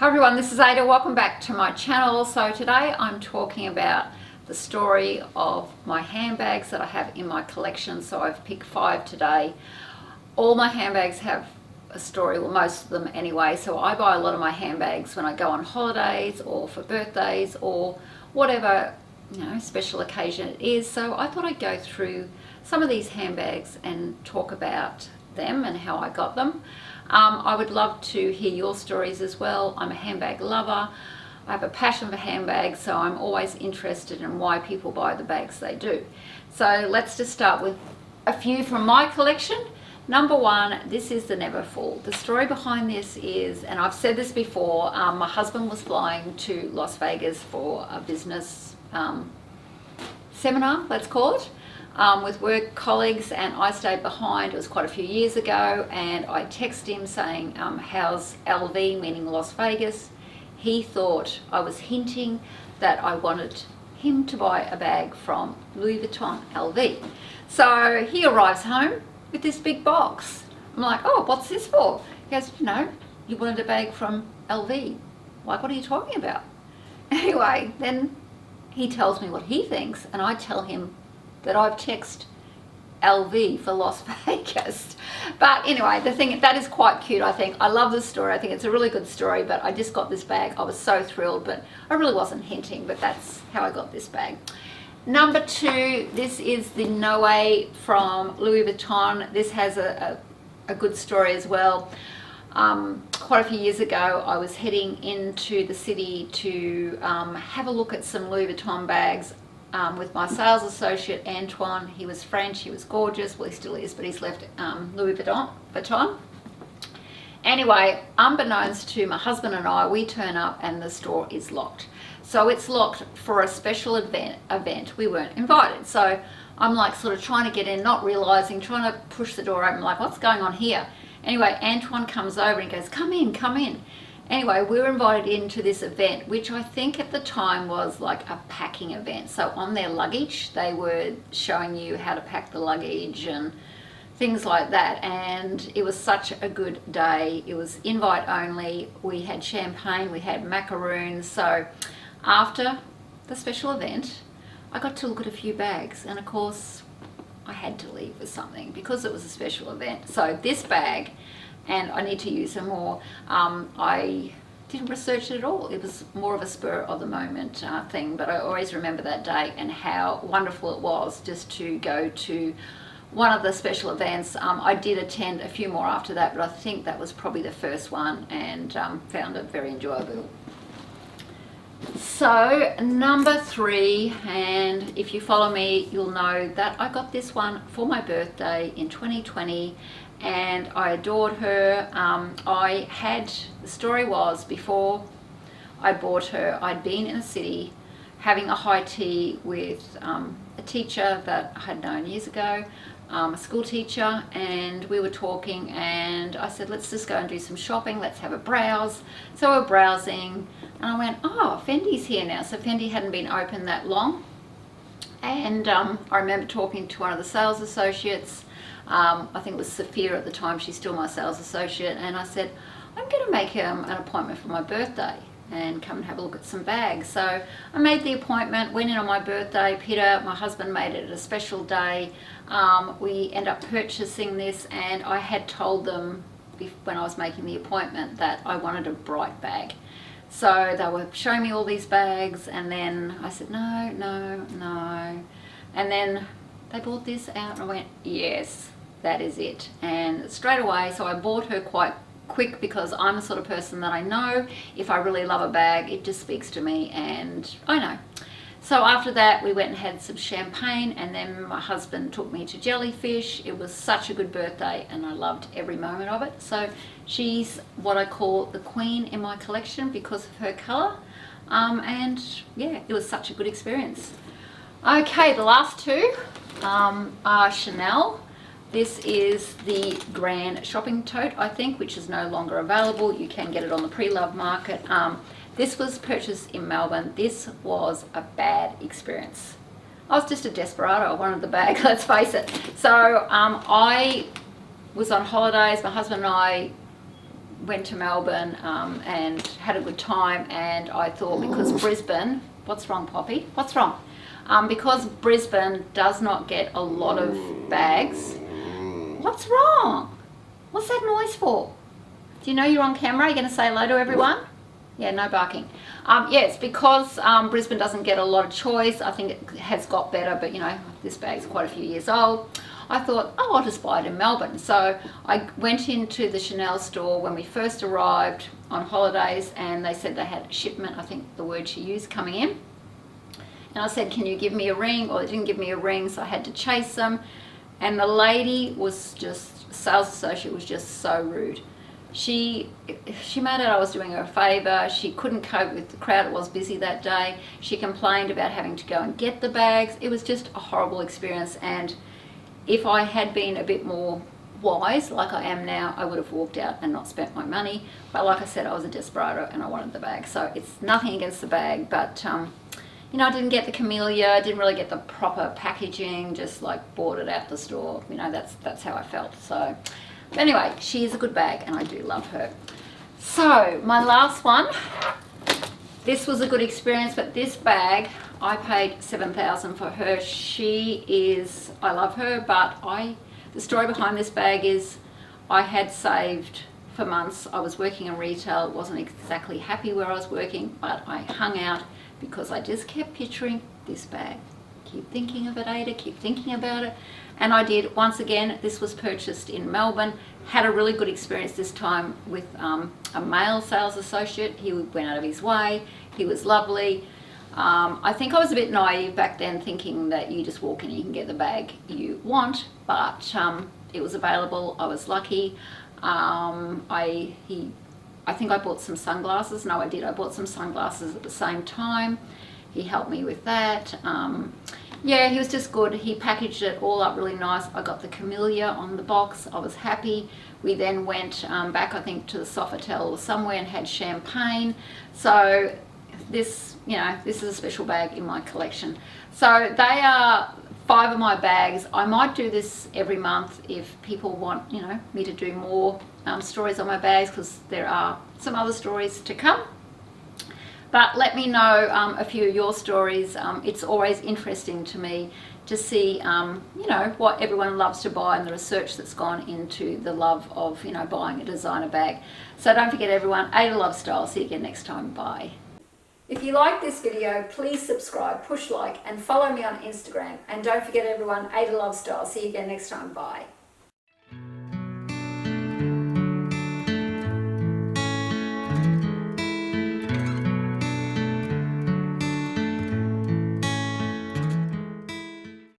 Hi everyone, this is Ada. Welcome back to my channel. So today I'm talking about the story of my handbags that I have in my collection. So I've picked 5 today. All my handbags have a story, well most of them anyway. So I buy a lot of my handbags when I go on holidays or for birthdays or whatever, special occasion it is. So I thought I'd go through some of these handbags and talk about them and how I got them. I would love to hear your stories as well. I'm a handbag lover. I have a passion for handbags, so I'm always interested in why people buy the bags they do. So let's just start with a few from my collection. Number 1, this is the Neverfull. The story behind this is, and I've said this before, my husband was flying to Las Vegas for a business seminar, let's call it. With work colleagues, and I stayed behind. It was quite a few years ago, and I texted him saying, how's LV, meaning Las Vegas. He thought I was hinting that I wanted him to buy a bag from Louis Vuitton LV. So he arrives home with this big box. I'm like, oh, what's this for? He goes, you wanted a bag from LV. Like, what are you talking about? Anyway, then he tells me what he thinks, and I tell him that I've texted LV for Las Vegas. But anyway, the thing, that is quite cute, I think. I love this story. I think it's a really good story, but I just got this bag. I was so thrilled, but I really wasn't hinting, but that's how I got this bag. Number 2, this is the Noe from Louis Vuitton. This has a good story as well. Quite a few years ago, I was heading into the city to have a look at some Louis Vuitton bags with my sales associate Antoine. He was French, he was gorgeous, well he still is, but he's left Louis Vuitton. Anyway, unbeknownst to my husband and I, we turn up and the store is locked. So it's locked for a special event. We weren't invited. So I'm like sort of trying to get in, not realizing, trying to push the door open, like what's going on here? Anyway, Antoine comes over and he goes, come in, come in. Anyway, we were invited into this event, which I think at the time was like a packing event. So on their luggage, they were showing you how to pack the luggage and things like that. And it was such a good day. It was invite only. We had champagne, we had macaroons. So after the special event, I got to look at a few bags. And of course, I had to leave with something because it was a special event. So this bag, and I need to use them more. I didn't research it at all. It was more of a spur of the moment thing, but I always remember that day and how wonderful it was just to go to one of the special events. I did attend a few more after that, but I think that was probably the first one, and found it very enjoyable. So number 3, and if you follow me, you'll know that I got this one for my birthday in 2020. And I adored her. The story was, before I bought her, I'd been in a city having a high tea with a teacher that I had known years ago, a school teacher, and we were talking, and I said, let's just go and do some shopping, let's have a browse. So we're browsing, and I went, oh, Fendi's here now. So Fendi hadn't been open that long. And I remember talking to one of the sales associates. I think it was Sophia at the time, she's still my sales associate, and I said, I'm going to make an appointment for my birthday and come and have a look at some bags. So I made the appointment, went in on my birthday. Peter, my husband, made it a special day. We ended up purchasing this, and I had told them when I was making the appointment that I wanted a bright bag. So they were showing me all these bags, and then I said, no, no, no. And then they brought this out, and I went, yes, that is it. And straight away, so I bought her quite quick, because I'm the sort of person that I know if I really love a bag, it just speaks to me, and I know. So after that, we went and had some champagne, and then my husband took me to Jellyfish. It was such a good birthday, and I loved every moment of it. So she's what I call the queen in my collection because of her color. And yeah, it was such a good experience. Okay, the last 2 are Chanel. This is the Grand Shopping Tote, I think, which is no longer available. You can get it on the pre-loved market. This was purchased in Melbourne. This was a bad experience. I was just a desperado. I wanted the bag, let's face it. So I was on holidays. My husband and I went to Melbourne and had a good time, and I thought because Brisbane, what's wrong, Poppy? What's wrong? Because Brisbane does not get a lot of bags. What's wrong? What's that noise for? Do you know you're on camera? Are you going to say hello to everyone? Yeah, no barking. Yes, because Brisbane doesn't get a lot of choice. I think it has got better, but you know, this bag's quite a few years old. I thought, oh, I'll just buy it in Melbourne. So I went into the Chanel store when we first arrived on holidays, and they said they had a shipment, I think the word she used, coming in. And I said, can you give me a ring? Or they didn't give me a ring, so I had to chase them. And the lady was just, sales associate was just so rude. She made out I was doing her a favour. She couldn't cope with the crowd. It was busy that day. She complained about having to go and get the bags. It was just a horrible experience, and if I had been a bit more wise like I am now, I would have walked out and not spent my money. But like I said, I was a desperado and I wanted the bag. So it's nothing against the bag, but you know, I didn't get the camellia, didn't really get the proper packaging, just like bought it out the store. You know, that's how I felt. So but anyway, she is a good bag and I do love her. So my last one, this was a good experience, but this bag, I paid $7,000 for her. She is, I love her, but the story behind this bag is I had saved for months. I was working in retail, wasn't exactly happy where I was working, but I hung out because I just kept picturing this bag. Keep thinking of it, Ada, keep thinking about it. And I did. Once again, this was purchased in Melbourne. Had a really good experience this time with a male sales associate. He went out of his way. He was lovely. I think I was a bit naive back then, thinking that you just walk in and you can get the bag you want, but it was available. I was lucky. I think I bought some sunglasses. No, I did. I bought some sunglasses at the same time. He helped me with that. Yeah, he was just good. He packaged it all up really nice. I got the camellia on the box. I was happy. We then went back, I think, to the Sofitel or somewhere and had champagne. So this, you know, this is a special bag in my collection. So they are 5 of my bags. I might do this every month if people want, you know, me to do more stories on my bags, because there are some other stories to come. But let me know a few of your stories. It's always interesting to me to see, you know, what everyone loves to buy and the research that's gone into the love of, you know, buying a designer bag. So don't forget, everyone, Ada Loves Style. See you again next time. Bye. If you like this video, please subscribe, push like, and follow me on Instagram. And don't forget, everyone, Ada Loves Style. See you again next time. Bye.